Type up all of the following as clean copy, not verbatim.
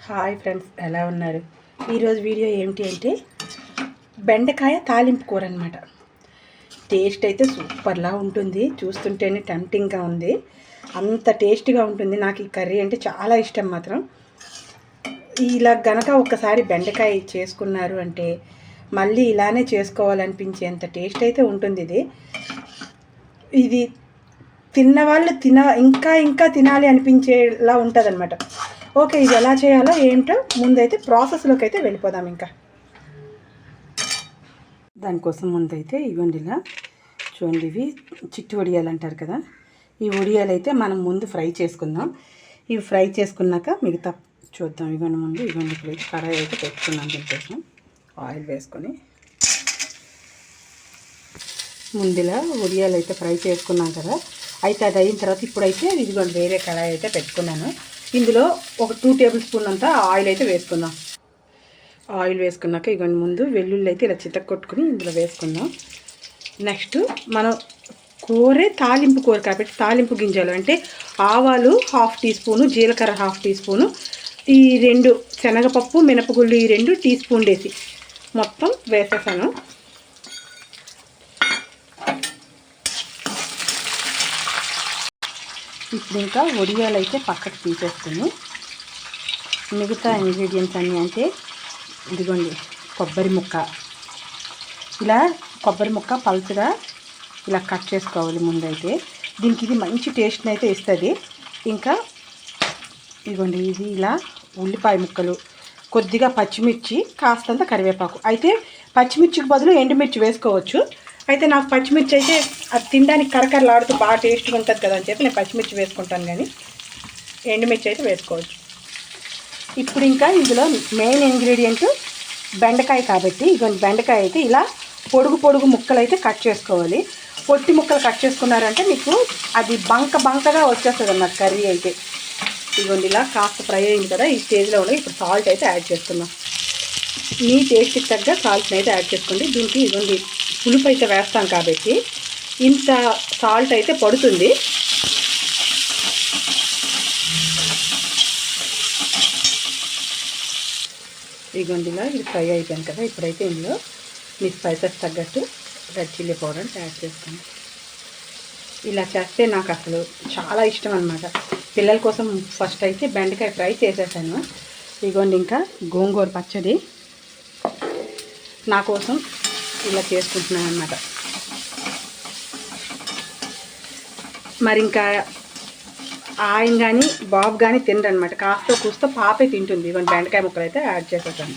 Hi friends, ఎలా ఉన్నారు? ఈరోజు వీడియో ఏమిటి అంటే బెండకాయ తాలింపు కూర అనమాట. టేస్ట్ అయితే సూపర్లా ఉంటుంది. చూస్తుంటేనే టెంప్టింగ్గా ఉంది. అంత టేస్ట్గా ఉంటుంది. నాకు ఈ కర్రీ అంటే చాలా ఇష్టం. మాత్రం ఇలా గనక ఒక్కసారి బెండకాయ చేసుకున్నారు అంటే మళ్ళీ ఇలానే చేసుకోవాలనిపించేంత టేస్ట్ అయితే ఉంటుంది. ఇది తిన్నవాళ్ళు ఇంకా తినాలి అనిపించేలా ఉంటుంది అనమాట. ఓకే, ఇది ఎలా చేయాలో ఏంటో ముందైతే ప్రాసెస్లోకి అయితే వెళ్ళిపోదాం. ఇంకా దానికోసం ముందైతే ఇవ్వండి, ఇలా చూడండి, ఇవి చిట్టి వడియాలు అంటారు కదా. ఈ వడియాలు అయితే మనం ముందు ఫ్రై చేసుకుందాం. ఇవి ఫ్రై చేసుకున్నాక మిగతా చూద్దాం. ఇవ్వండి, ముందు ఇవ్వండి, ఇప్పుడు కడాయి అయితే పెట్టుకున్నాం. దీనికోసం ఆయిల్ వేసుకొని ముందులా వడియాలు అయితే ఫ్రై చేసుకున్నాం కదా. అయితే అది అయిన తర్వాత ఇప్పుడైతే ఇదిగోండి వేరే కడాయి అయితే పెట్టుకున్నాను. ఇందులో ఒక 2 టేబుల్ స్పూన్ అంతా ఆయిల్ అయితే వేసుకుందాం. ఆయిల్ వేసుకున్నాక ఇవన్నీ ముందు వెల్లుల్లి అయితే ఇలా చితక్కొట్టుకుని ఇందులో వేసుకుందాం. నెక్స్ట్ మనం కూరే తాలింపు కూర కాబట్టి తాలింపు గింజలు అంటే ఆవాలు 1/2 టీ స్పూను, జీలకర్ర 1/2 టీ స్పూను, ఈ 2 శనగపప్పు, మినపగుళ్ళు ఈ 2 టీ స్పూన్లు వేసి మొత్తం వేసేసాను. ఇప్పుడు ఇంకా వడియాలు అయితే పక్కకు తీసేసుకుని మిగతా ఇంగ్రీడియంట్స్ అన్నీ అంటే ఇదిగోండి, కొబ్బరి ముక్క, ఇలా కొబ్బరి ముక్క పలుచగా ఇలా కట్ చేసుకోవాలి ముందైతే. దీనికి ఇది మంచి టేస్ట్ని అయితే ఇస్తుంది. ఇంకా ఇదిగోండి, ఇది ఇలా ఉల్లిపాయ ముక్కలు, కొద్దిగా పచ్చిమిర్చి, కాస్తంత కరివేపాకు. అయితే పచ్చిమిర్చికి బదులు ఎండుమిర్చి వేసుకోవచ్చు. అయితే నాకు పచ్చిమిర్చి అయితే అది తినడానికి కరకరలాడుతూ బాగా టేస్ట్గా ఉంటుంది కదా అని చెప్పి నేను పచ్చిమిర్చి వేసుకుంటాను, కానీ ఎండుమిర్చి అయితే వేసుకోవచ్చు. ఇప్పుడు ఇంకా ఇందులో మెయిన్ ఇంగ్రీడియంట్ బెండకాయ కాబట్టి ఇటువంటి బెండకాయ అయితే ఇలా పొడుగు ముక్కలు అయితే కట్ చేసుకోవాలి. పొట్టి ముక్కలు కట్ చేసుకున్నారంటే మీకు అది బంకగా వచ్చేస్తుంది అన్నమాట కర్రీ అయితే. ఇదిగోండి, ఇలా కాస్త ఫ్రై అయింది కదా, ఈ స్టేజ్లో ఉన్నాయి. ఇప్పుడు సాల్ట్ అయితే యాడ్ చేస్తున్నాం. మీ టేస్ట్కి తగ్గ సాల్ట్ని అయితే యాడ్ చేసుకోండి. దీనికి ఇదిగోండి పులుపు అయితే వేస్తాం కాబట్టి ఇంత సాల్ట్ అయితే పడుతుంది. ఇదిగోండి, ఇలా ఇది ఫ్రై అయిపోయింది కదా. ఇప్పుడైతే ఇందులో మీ స్పైసెస్ తగ్గట్టు రెడ్ చిల్లీ పౌడర్ యాడ్ చేసుకోండి. ఇలా చేస్తే నాకు అసలు చాలా ఇష్టం అన్నమాట. పిల్లల కోసం ఫస్ట్ అయితే బెండకాయ ఫ్రై చేసేసాను. ఇదిగోండి, ఇంకా గోంగూర పచ్చడి నా కోసం ఇలా చేసుకుంటున్నాను అన్నమాట. మరి ఇంకా ఆయన కానీ బాబు కానీ తినరు అనమాట. కాస్త కూస్తో పాపే తింటుంది. ఇవన్నీ బెండకాయ ముక్కలు అయితే యాడ్ చేసేసాను.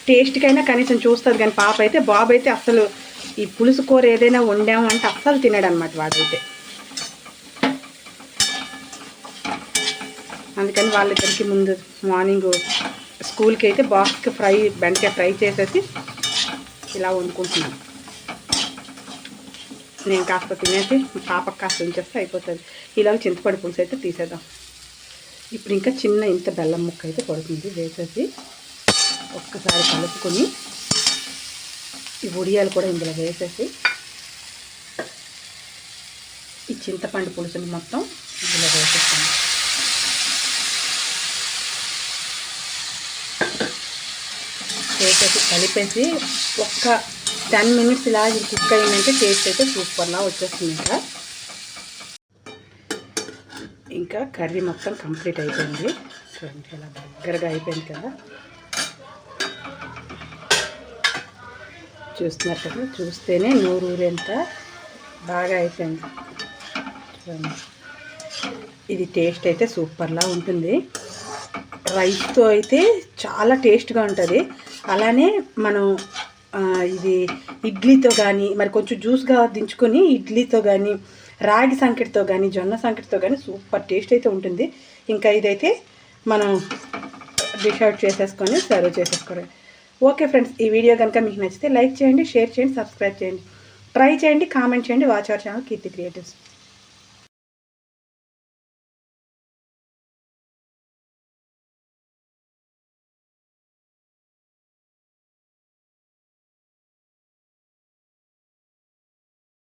టేస్ట్కైనా కనీసం చూస్తుంది, కానీ పాప అయితే, బాబు అయితే అసలు ఈ పులుసు కూర ఏదైనా వండామంటే అస్సలు తినడు అనమాట వాడైతే. అందుకని వాళ్ళిద్దరికి ముందు మార్నింగ్ స్కూల్కి అయితే బాక్స్కి బెండకాయ ఫ్రై చేసేసి ఇలా వండుకుంటున్నాను. నేను కాస్త తినేసి పాపకు కాస్త ఉంచేస్తే అయిపోతుంది. ఇలాగ చింతపండు పులుసు అయితే తీసేద్దాం. ఇప్పుడు ఇంకా చిన్న ఇంత బెల్లం ముక్క అయితే పడుతుంది, వేసేసి ఒక్కసారి కలుపుకొని ఈ వడియాలు కూడా ఇందులో వేసేసి ఈ చింతపండు పులుసుని మొత్తం ఇందులో వేసేస్తాను. వేసేసి కలిపేసి ఒక్క 10 మినిట్స్ ఇలా కుక్ అయిందంటే టేస్ట్ అయితే సూపర్లా వచ్చేస్తుంది. ఇంకా కర్రీ మొత్తం కంప్లీట్ అయిపోయింది. చూడండి, ఇలా దగ్గరగా అయిపోయింది కదా. చూస్తున్నారు కదా, చూస్తేనే నూరూరేంత బాగా అయిపోయింది. చూడండి, ఇది టేస్ట్ అయితే సూపర్లా ఉంటుంది. రైస్తో అయితే చాలా టేస్ట్గా ఉంటుంది. అలానే మనం ఇది ఇడ్లీతో కానీ, మరి కొంచెం జ్యూస్గా దించుకొని ఇడ్లీతో కానీ, రాగి సంకటితో కానీ, జొన్న సంకటితో కానీ సూపర్ టేస్ట్ అయితే ఉంటుంది. ఇంకా ఇదైతే మనం డిష్ అవుట్ చేసేసుకొని సర్వ్ చేసేసుకోవడం. ఓకే ఫ్రెండ్స్, ఈ వీడియో కనుక మీకు నచ్చితే లైక్ చేయండి, షేర్ చేయండి, సబ్స్క్రైబ్ చేయండి, ట్రై చేయండి, కామెంట్ చేయండి. Watch our channel Keerthi creatives.